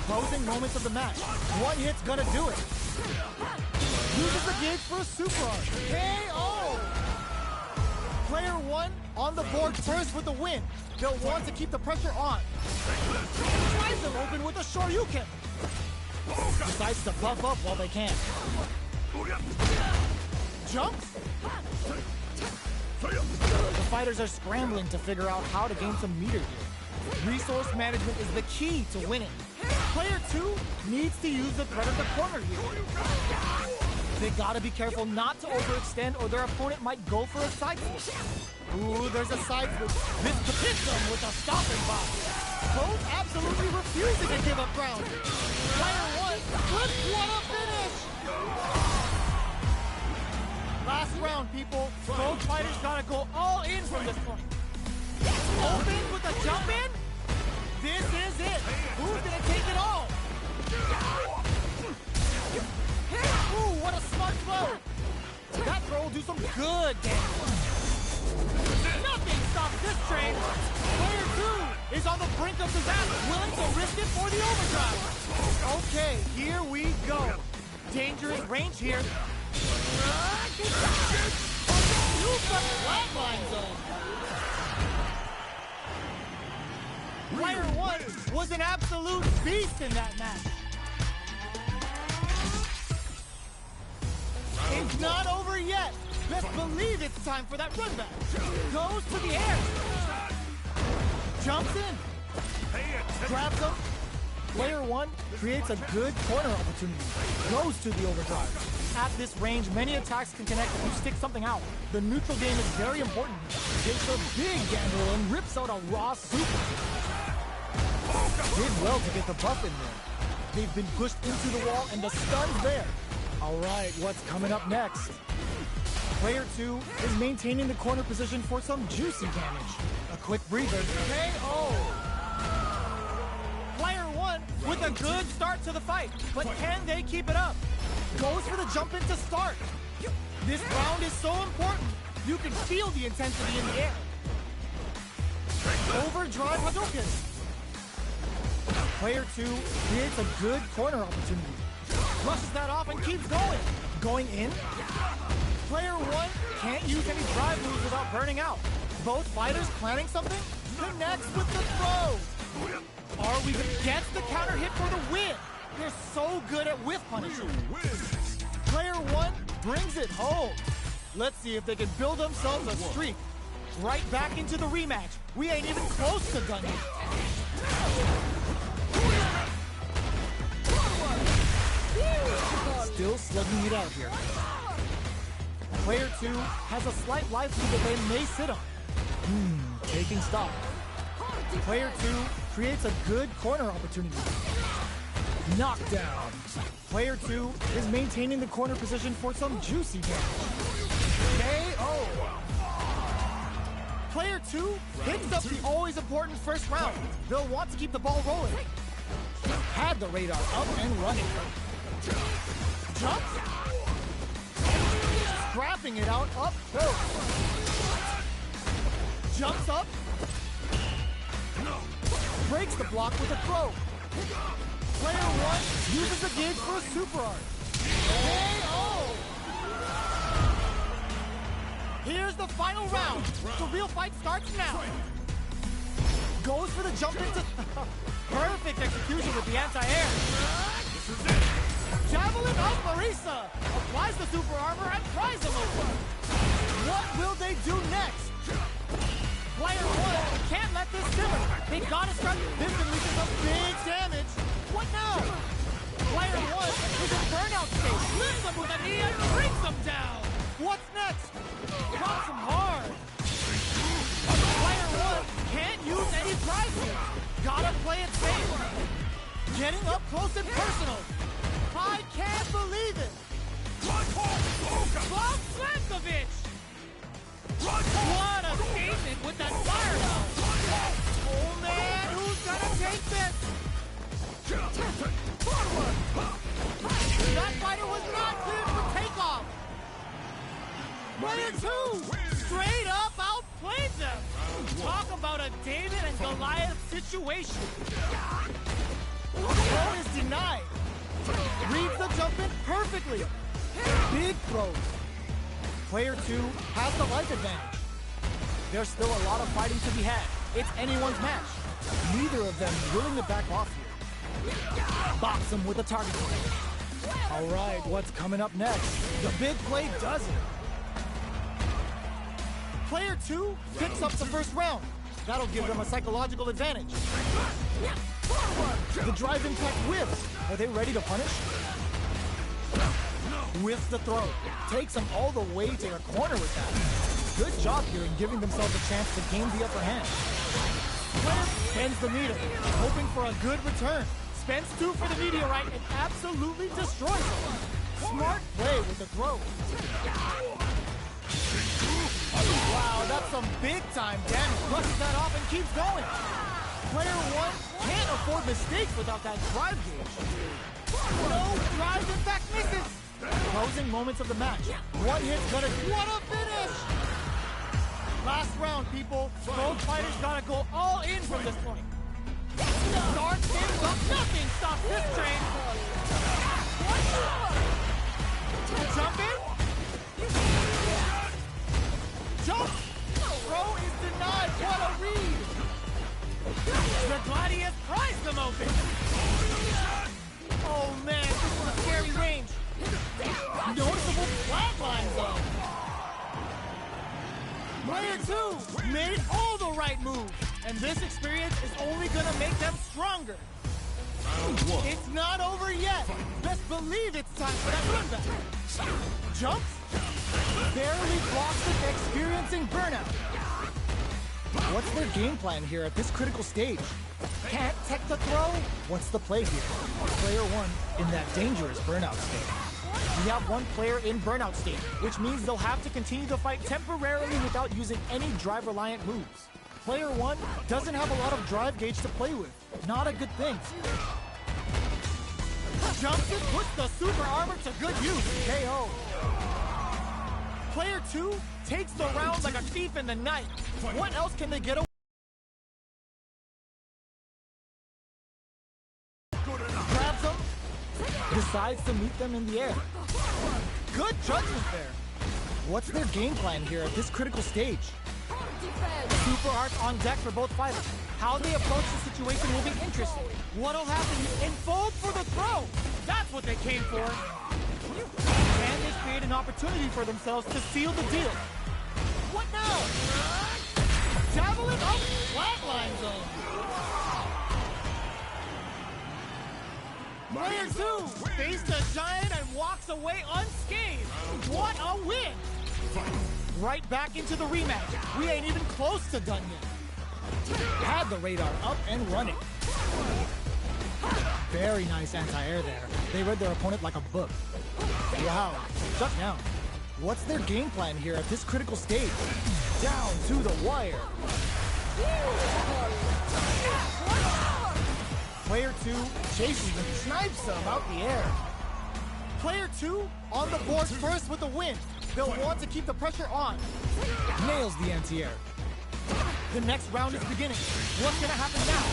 Closing moments of the match. One hit's gonna do it. Uses the gauge for a super art. KO! Player 1 on the board first with the win. They'll want to keep the pressure on. Tries them open with a Shoryuken. Decides to puff up while they can. Jumps? The fighters are scrambling to figure out how to gain some meter here. Resource management is the key to winning. Player 2 needs to use the threat of the corner here. They gotta be careful not to overextend or their opponent might go for a side switch. Ooh, there's a side switch. This could hit them with a stopping box. Both absolutely refusing to give up ground. Player 1, what a finish! Last round, people. Both fighters gotta go all in from this point. Open with a jump in? This is it. Who's gonna take it all? Ooh, what a smart throw. That throw will do some good damage. Nothing stops this train. Player 2 is on the brink of disaster, willing to risk it for the overdrive. Okay, here we go. Dangerous range here. Super flatline zone. Player 1 was an absolute beast in that match. It's not over yet. Let's believe it's time for that run back. Goes to the air. Jumps in. Grabs him. Player 1 creates a good corner opportunity. Goes to the overdrive. At this range, many attacks can connect if you stick something out. The neutral game is very important. Takes a big gamble and rips out a raw super. Did well to get the buff in there. They've been pushed into the wall and the stun's there. All right, what's coming up next? Player 2 is maintaining the corner position for some juicy damage. A quick breather. KO! Player 1 with a good start to the fight, but can they keep it up? Goes for the jump in to start. This round is so important. You can feel the intensity in the air. Overdrive Hadouken. Player 2 creates a good corner opportunity. Brushes that off and keeps going. Going in. Player 1 can't use any drive moves without burning out. Both fighters planning something. Connects with the throw. Are we gonna get the counter hit for the win? They're so good at whiff punishing. Player 1 brings it home. Let's see if they can build themselves a streak. Right back into the rematch. We ain't even close to done yet. Still slugging it out here. Player 2 has a slight life lead that they may sit on. Taking stock. Player 2 creates a good corner opportunity. Knockdown. Player 2 is maintaining the corner position for some juicy damage. KO. Player 2 picks up the always important first round. They'll want to keep the ball rolling. Had the radar up and running. Jumps. Scrapping it out up close. Jumps up. Breaks the block with a throw. Player 1 uses the gauge for a super art. KO! Here's the final round. The real fight starts now. Goes for the jump into... Perfect execution with the anti-air. Javelin of Marisa applies the super armor and pries him over. What will they do next? Player 1 can't let this simmer. They gotta start. This releases some big damage. What now? Player 1 is in burnout state. Lifts him with a knee and brings him down. What's next? Drops him hard. Player 1 can't use any prizes. Gotta play it safe. Getting up close and personal. I can't believe it. Bob Slankovic. What a statement with that fireball. Oh man, who's gonna take this? That fighter was not cleared for takeoff. Player 2 straight up outplayed them. Talk about a David and Goliath situation. Throw is denied. Reads the jump in perfectly. Big throws. Player 2 has the life advantage. There's still a lot of fighting to be had. It's anyone's match. Neither of them willing to back off here. Box him with a target. All right, what's coming up next? The big play does it. Player 2 picks up the first round. That'll give them a psychological advantage. The drive impact whiffs. Are they ready to punish? Whiffs the throw. Takes them all the way to the corner with that. Good job here in giving themselves a chance to gain the upper hand. Player spends the meter, hoping for a good return. Spends 2 for the meteorite and absolutely destroys it. Smart play with the throw. Wow, that's some big time damage. Brushes that off and keeps going. Player 1 can't afford mistakes without that drive gauge. No drive, in fact, misses. Closing moments of the match. One hit's gonna... What a finish! Last round, people. Both fighters gotta go all in from this point. Start things up. Nothing stops this train. Jump in. Jump. Throw is denied. What a read. The Gladius pries them open. Oh man, this is a scary range. Noticeable flatline though. Player 2 made all the right moves, and this experience is only gonna make them stronger. It's not over yet. Best believe it's time for that run back. Jumps. Barely blocks it, experiencing burnout. What's their game plan here at this critical stage? Can't tech the throw? What's the play here? Player 1 in that dangerous burnout state. We have one player in burnout state, which means they'll have to continue the fight temporarily without using any drive-reliant moves. Player 1 doesn't have a lot of drive gauge to play with. Not a good thing. Jumps it, puts the super armor to good use. KO. Player 2 takes the round like a thief in the night. What else can they get away? Grabs them, decides to meet them in the air. Good judgment there. What's their game plan here at this critical stage? Super arts on deck for both fighters. How they approach the situation will be interesting. What'll happen? Enfold for the throw. That's what they came for. Can they create an opportunity for themselves to seal the deal? What now? Javelin up, flatline zone. Player 2 faced a giant and walks away unscathed. What a win! Right back into the rematch. We ain't even close to done yet. Had the radar up and running. Very nice anti-air there. They read their opponent like a book. Wow, shut down. What's their game plan here at this critical stage? Down to the wire. Player 2 chases and snipes them out the air. Player 2 on the board first with the win. They'll want to keep the pressure on. Nails the anti-air. The next round is beginning. What's gonna happen now?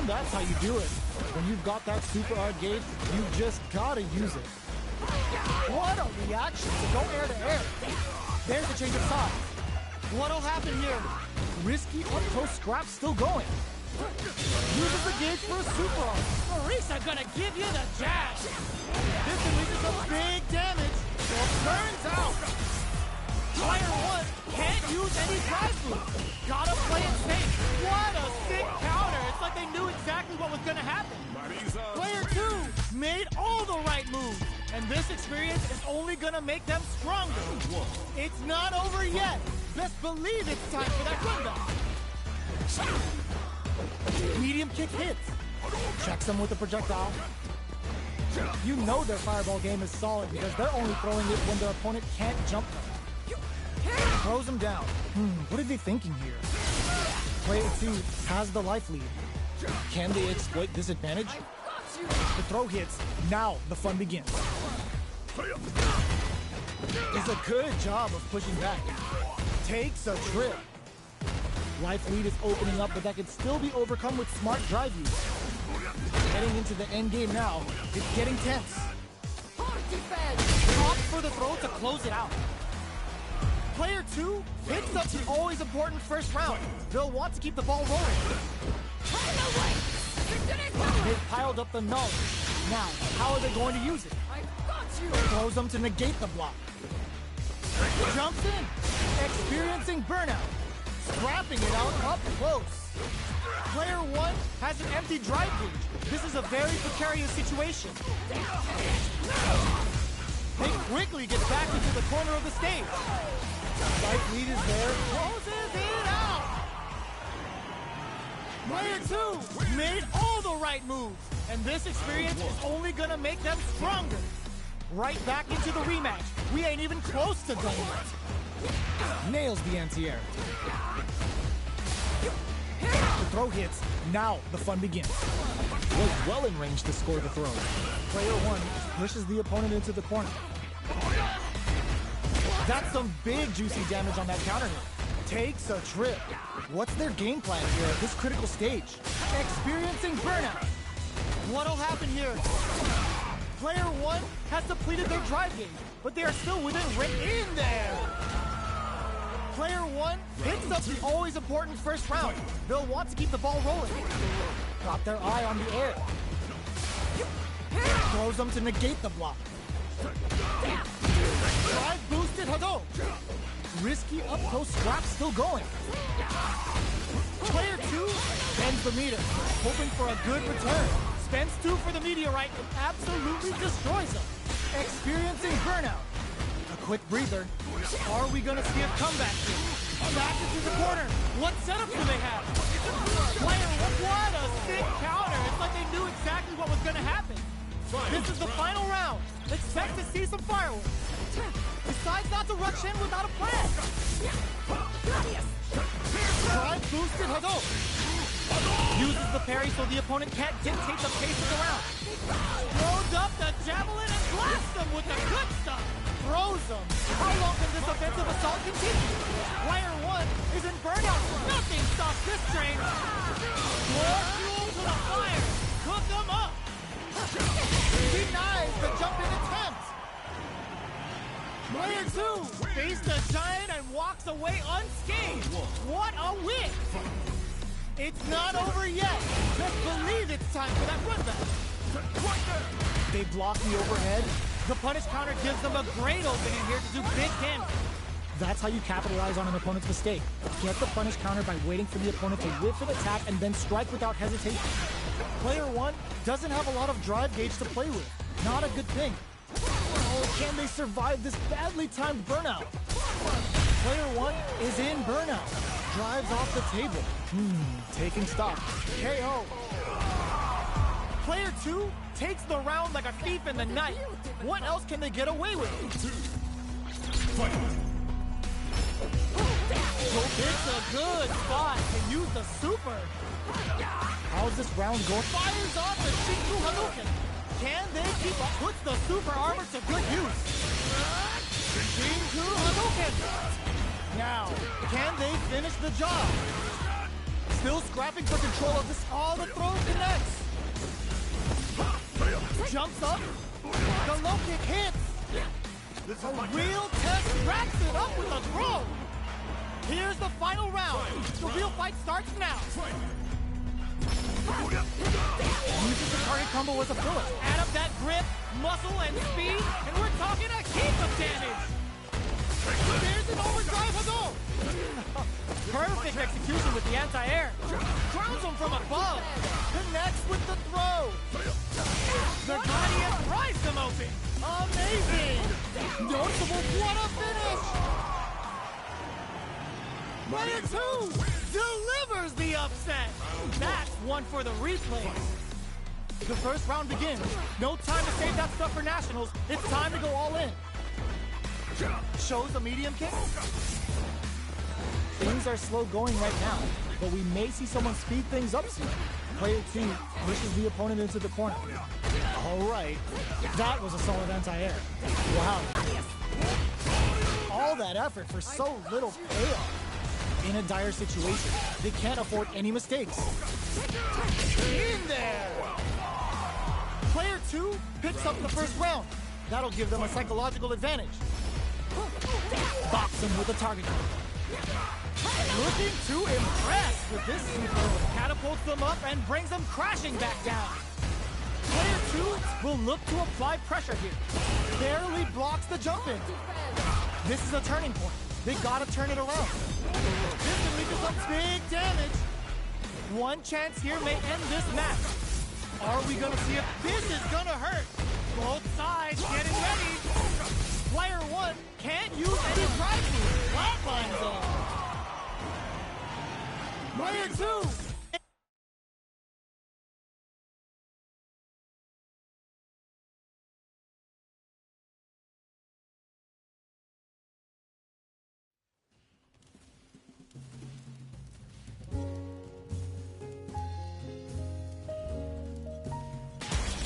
That's how you do it. When you've got that super hard gauge, you just gotta use it. What a reaction to go air to air. There's a change of sides. What'll happen here? Risky up-close scrap still going. Uses the gauge for a super arm. Marisa gonna give you the jab. This releases some big damage. So turns out. Player 1 can't use any drive moves. Gotta play it safe. What a sick counter. It's like they knew exactly what was gonna happen. Player 2 made all the right moves. And this experience is only gonna make them stronger. It's not over yet. Best believe it's time for that comeback. Medium kick hits. Checks them with a projectile. You know their fireball game is solid because they're only throwing it when their opponent can't jump them. Throws them down. What are they thinking here? Player 2 has the life lead. Can they exploit this advantage? The throw hits. Now the fun begins. Does a good job of pushing back. Takes a trip. Life lead is opening up, but that can still be overcome with smart drive use. Heading into the end game now. It's getting tense. Opts for the throw to close it out. Player 2 picks up the always important first round. They'll want to keep the ball rolling. They've piled up the knowledge. Now, how are they going to use it? Throws them to negate the block. Jumps in, experiencing burnout. Scrapping it out up close. Player 1 has an empty drive gauge. This is a very precarious situation. They quickly get back into the corner of the stage. Spike lead is there. Closes it out. Player 2 made all the right moves. And this experience is only gonna make them stronger. Right back into the rematch. We ain't even close to done yet. Nails the anti-air. The throw hits. Now the fun begins. Was well in range to score the throw. Player 1 pushes the opponent into the corner. That's some big juicy damage on that counter hit. Takes a trip. What's their game plan here at this critical stage? Experiencing burnout. What'll happen here? Player 1 has depleted their drive gauge, but they are still within range. In there! Player 1 picks up the always important first round. They'll want to keep the ball rolling. Got their eye on the air. Throws them to negate the block. Drive boosted Hado. Risky up close scrap still going. Player 2 bends the meter, hoping for a good return. Spends 2 for the meteorite and absolutely destroys them. Experiencing burnout. A quick breather. Are we gonna see a comeback here? Back into the corner. What setup do they have? Player, what a sick counter. It's like they knew exactly what was gonna happen. This is the final round. Expect to see some fireworks. Decides not to rush in without a plan. Drive boosted Hado. Uses the parry so the opponent can't dictate the pace of the round. Throws up the javelin and blasts them with the good stuff. Throws them. How long can this offensive assault continue? Player 1 is in burnout. Nothing stops this train. More fuel to the fire. Cook them up. Denies the jump in attempt. Player 2 faced a giant and walks away unscathed. What a win! It's not over yet. Just believe it's time for that run back. They block the overhead. The punish counter gives them a great opening here to do big damage. That's how you capitalize on an opponent's mistake. Get the punish counter by waiting for the opponent to whiff an attack and then strike without hesitation. Player 1 doesn't have a lot of drive gauge to play with. Not a good thing. Oh, can they survive this badly timed burnout? Player 1 is in burnout. Drives off the table. Taking stock. KO. Player 2 takes the round like a thief in the night. What else can they get away with? So it's a good spot to use the super. How's this round going? Fires off the Shinku Hadouken. Can they keep up? Puts the super armor to good use. Shinku Hadouken. Now, can they finish the job? Still scrapping for control of this. All the throw connects. Jumps up. The low kick hits. A real test wraps it up with a throw. Here's the final round. The real fight starts now. Uses the target combo as a filler. Add up that grip, muscle, and speed, and we're talking a heap of damage. There's an overdrive Hado. Perfect execution with the anti-air. Drowns him from above. Connects with the throw. The Guardian pries them open. Amazing. Noticeable. What a finish. Player 2 delivers the upset. That's one for the replay. The first round begins. No time to save that stuff for nationals. It's time to go all in. Shows a medium kick. Things are slow going right now, but we may see someone speed things up soon. Player 2 pushes the opponent into the corner. All right, that was a solid anti-air. Wow. All that effort for so little payoff. In a dire situation, they can't afford any mistakes. In there! Player 2 picks up the first round. That'll give them a psychological advantage. Box him with a target. Looking to impress with this super. Catapults them up and brings them crashing back down. Player 2 will look to apply pressure here. Barely blocks the jump in. This is a turning point. They gotta turn it around. This can lead to some big damage. One chance here may end this match. Are we gonna see if this is gonna hurt? Both sides getting ready. Player one can't use any drive moves. Flatline zone. Player two.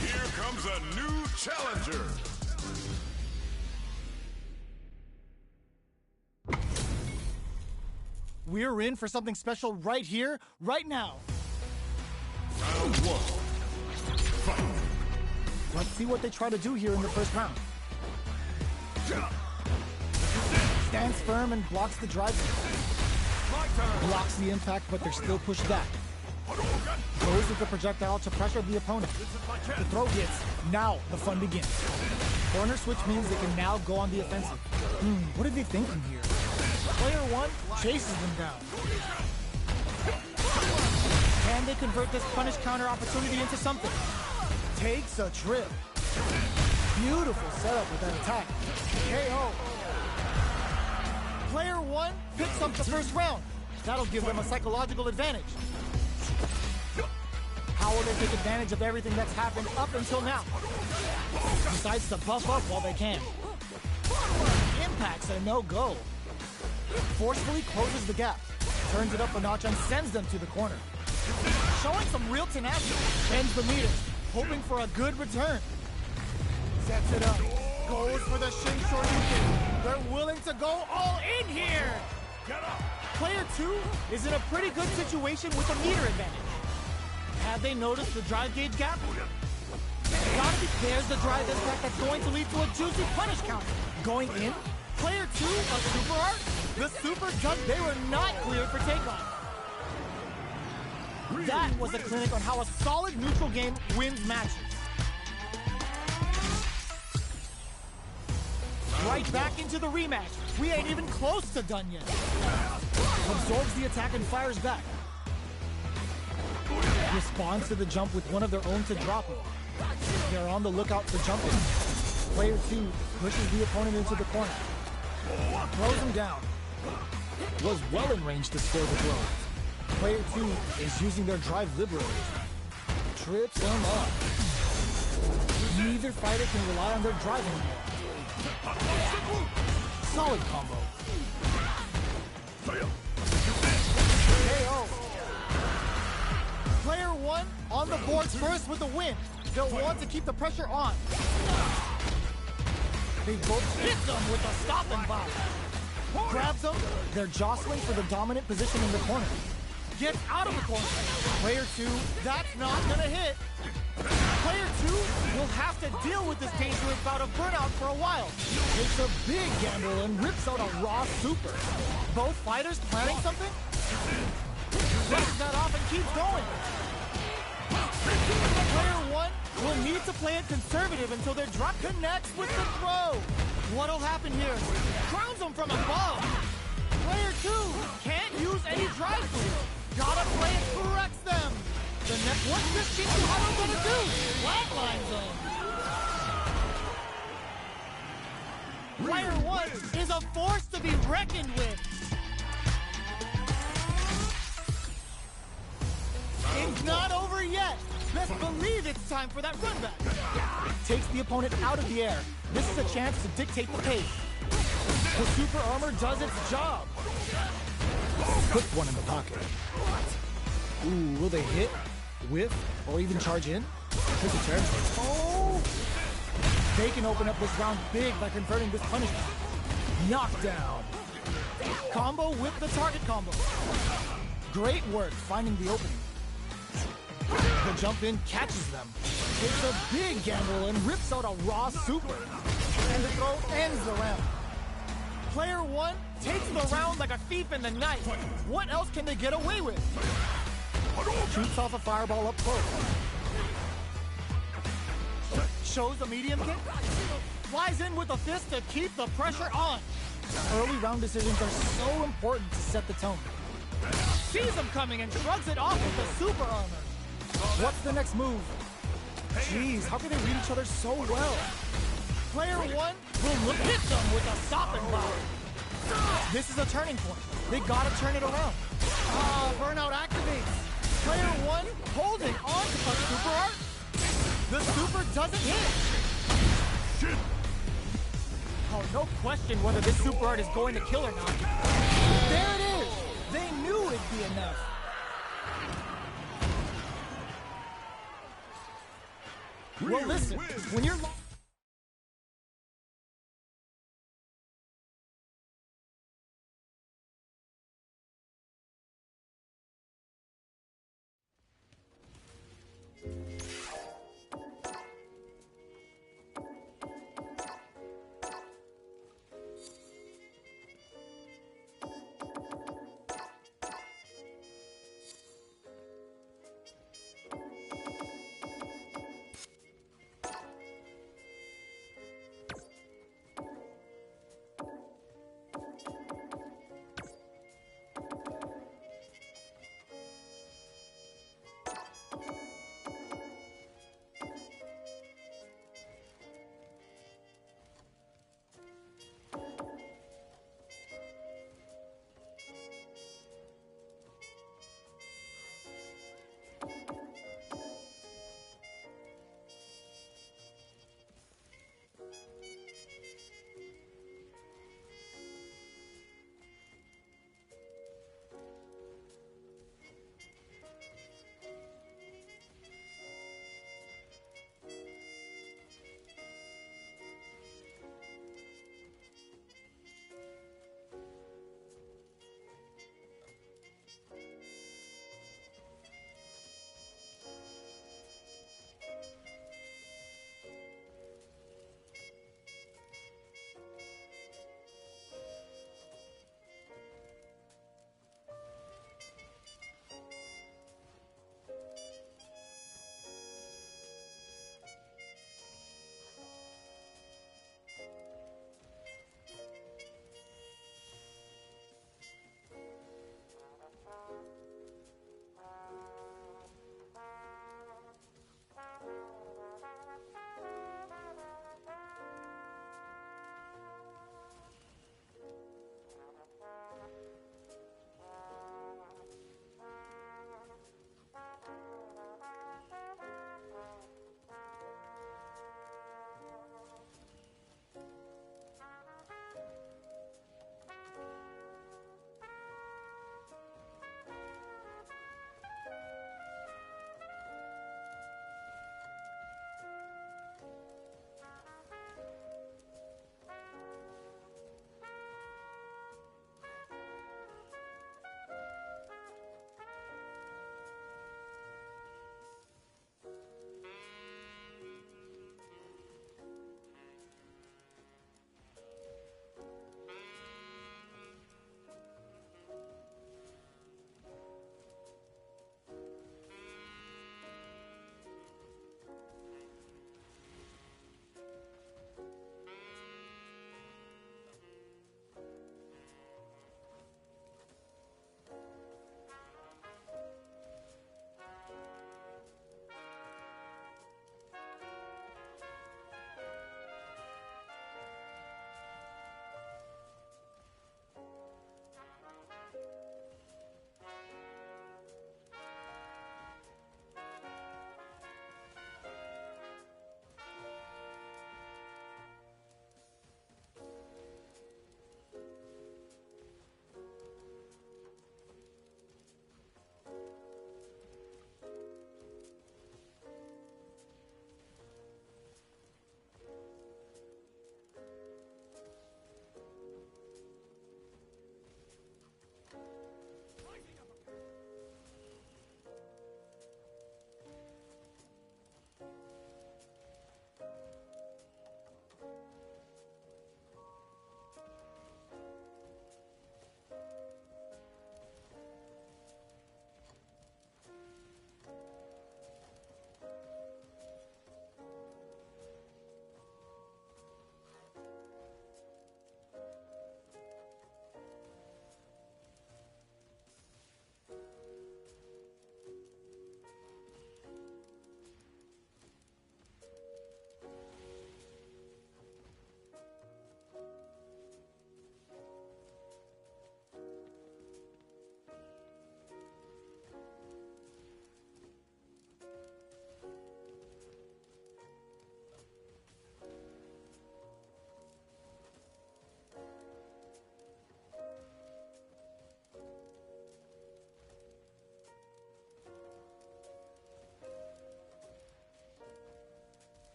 Here comes a new challenger. We're in for something special right here, right now. Round one. Fight. Let's see what they try to do here in the first round. Stands firm and blocks the drive. My turn. Blocks the impact, but they're still pushed back. Throws with the projectile to pressure the opponent. This is my The chance. throw hits. Now the fun begins. Corner switch means they can now go on the offensive. What are they thinking here? Player one chases them down. Can they convert this punish counter opportunity into something? Takes a trip. Beautiful setup with that attack. KO. Player one picks up the first round. That'll give them a psychological advantage. How will they take advantage of everything that's happened up until now? Decides to buff up while they can. Impacts a no-go. Forcefully closes the gap, turns it up a notch and sends them to the corner. Showing some real tenacity, bends the meter, hoping for a good return. Sets it up, goes for the shin shoryuken. They're willing to go all in here. Get up. Player two is in a pretty good situation with a meter advantage. Have they noticed the drive gauge gap? Gotta be there's the drive impact that's going to lead to a juicy punish counter. Going in, player two, a super art. The super jump, they were not cleared for takeoff. That was a clinic on how a solid neutral game wins matches. Right back into the rematch. We ain't even close to done yet. Absorbs the attack and fires back. Responds to the jump with one of their own to drop it. They're on the lookout for jumping. Player two pushes the opponent into the corner. Throws him down. Was well in range to score the throw. Player two is using their drive liberally. Trips him up. Neither fighter can rely on their drive anymore. Solid combo. KO. Player one on the boards first with the win. They'll want to keep the pressure on. They both hit them with a stop and bop. Grabs them. They're jostling for the dominant position in the corner. Gets out of the corner. Player two, that's not gonna hit. Player two will have to deal with this dangerous bout of burnout for a while. Takes a big gamble and rips out a raw super. Both fighters planning something? Brushes that off and keeps going. Player one will need to play it conservative until their drop connects with the throw. What'll happen here? Crowns them from above. Player two can't use any drive through. Gotta play it corrects them. The next, what's this Shinsuhara gonna do? Flatline zone. Player one is a force to be reckoned with. It's not over yet. Best believe it's time for that run back. Takes the opponent out of the air. This is a chance to dictate the pace. The super armor does its job. Put one in the pocket. Ooh, will they hit, whiff, or even charge in? Tricky territory. Oh! They can open up this round big by converting this punishment. Knockdown. Combo with the target combo. Great work finding the opening. The jump in catches them. Takes a big gamble and rips out a raw super. And the throw ends the round. Player one takes the round like a thief in the night. What else can they get away with? Shoots off a fireball up close. Shows a medium kick. Flies in with a fist to keep the pressure on. Early round decisions are so important to set the tone. sees him coming and shrugs it off with the super armor. What's the next move? Jeez, how can they read each other so well? Player one will hit them with a stopping blow. This is a turning point. They gotta turn it around. Burnout activates. Player one holding on to a super art. The super doesn't hit. Shit! Oh, no question whether this super art is going to kill or not. There it is! They knew it'd be enough. Well, listen, when you're